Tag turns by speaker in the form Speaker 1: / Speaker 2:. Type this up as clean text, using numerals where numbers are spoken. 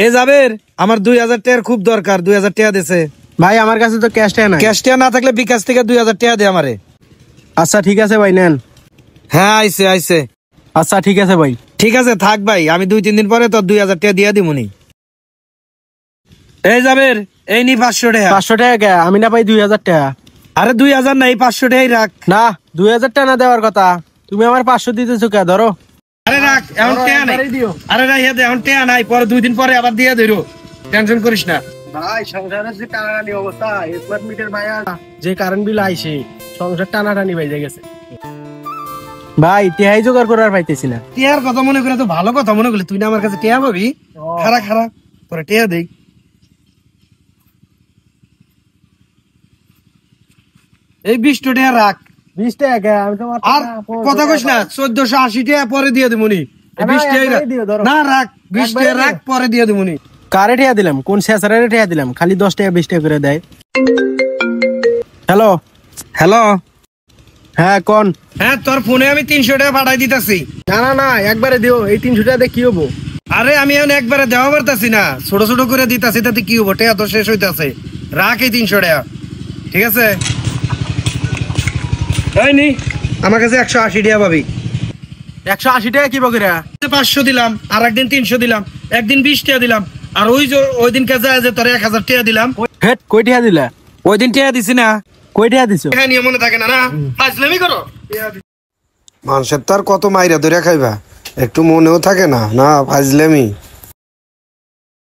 Speaker 1: এ যাবের আমার 2000 টাকার খুব দরকার, 2000 টাকা দেছে।
Speaker 2: ভাই আমার কাছে তো ক্যাশ টাকা নাই।
Speaker 1: ক্যাশ টাকা না থাকলে বিকাশ থেকে 2000 টাকা দে আমারে।
Speaker 2: আচ্ছা ঠিক আছে ভাই, নেন।
Speaker 1: হ্যাঁ আইছে আইছে।
Speaker 2: আচ্ছা ঠিক আছে ভাই।
Speaker 1: ঠিক আছে থাক ভাই, আমি 2-3 দিন পরে তোর 2000 টাকা দিয়ে দিমুনি। এই যাবের, এই নি 500 টাকা।
Speaker 2: 500 টাকা কে? আমি না পাই 2000 টাকা।
Speaker 1: আরে 2000 নাই, 500 টাকাই রাখ।
Speaker 2: না, 2000 টাকা না দেওয়ার কথা, তুমি আমার 500 দিতেছো কে? ধরো।
Speaker 1: আরে রাখ, এখন টাকা নাই। আরে রাখ, এখন টাকা নাই, পরে 2 দিন পরে আবার দিয়ে দেরো, টেনশন করিস না।
Speaker 2: ভাই সংসারের যে টানাটানি অবস্থা, স্মার্ট মিটার ভাইয়া যে কারেন্ট বিল আইছে, সংসার টানাটানি বাইরে গেছে ভাই। টেহাই জোগাড় করার পাইতেছি না।
Speaker 1: টেয়ার কথা মনে করে তো ভালো কথা মনে করলি, তুই না আমার কাছে টেয়া পাবি। খারা খারা তোরা টেয়া দেই। এই 20 টাকা রাখ।
Speaker 2: 20 টাকা কে? আমি তোমার
Speaker 1: আর কথা কইস না, 1480 টাকা পরে দিয়ে দেবনি। 20 টাকা না রাখ, 20 টাকা রাখ, পরে দিয়ে দেবনি।
Speaker 2: কারে টেয়া দিলাম? কোন শেষারে টেয়া দিলাম? খালি 10 টাকা 20 টাকা করে দেয়। হ্যালো
Speaker 1: হ্যালো,
Speaker 2: হ্যাঁ কোন?
Speaker 1: হ্যাঁ তোর ফোনে আমি 300 টাকা পাঠাই দিতেছি।
Speaker 2: না না না, একবারে দিও। এই 300 টাকা দিয়ে কি হবো?
Speaker 1: আরে আমি এখন একবারে দেওয়া পারতাছি না, ছোট ছোট করে দিতাছি, তাতে কি হবো? টাকা তো শেষ হইতাছে। রাখ এই 300 টাকা, ঠিক আছে? এই নি, আমার কাছে 180 টাকা পাবি।
Speaker 2: 180 টাকা কি বকরা?
Speaker 1: 500 দিলাম, আর একদিন 300 দিলাম, একদিন 20 টাকা দিলাম, আর ওই দিন কাছে যে তোর 1000 টাকা দিলাম।
Speaker 2: হেট, কই টাকা দিলা?
Speaker 1: ওই দিন টাকা দিছি না?
Speaker 2: কই টাকা দিছো?
Speaker 1: টাকা নিয়ে মনে থাকে না? না ফাজলামি করো। মানুষের তো আর কত মাইরা ধরে খাইবা, একটু মনেও থাকে না। না ফাজলামি।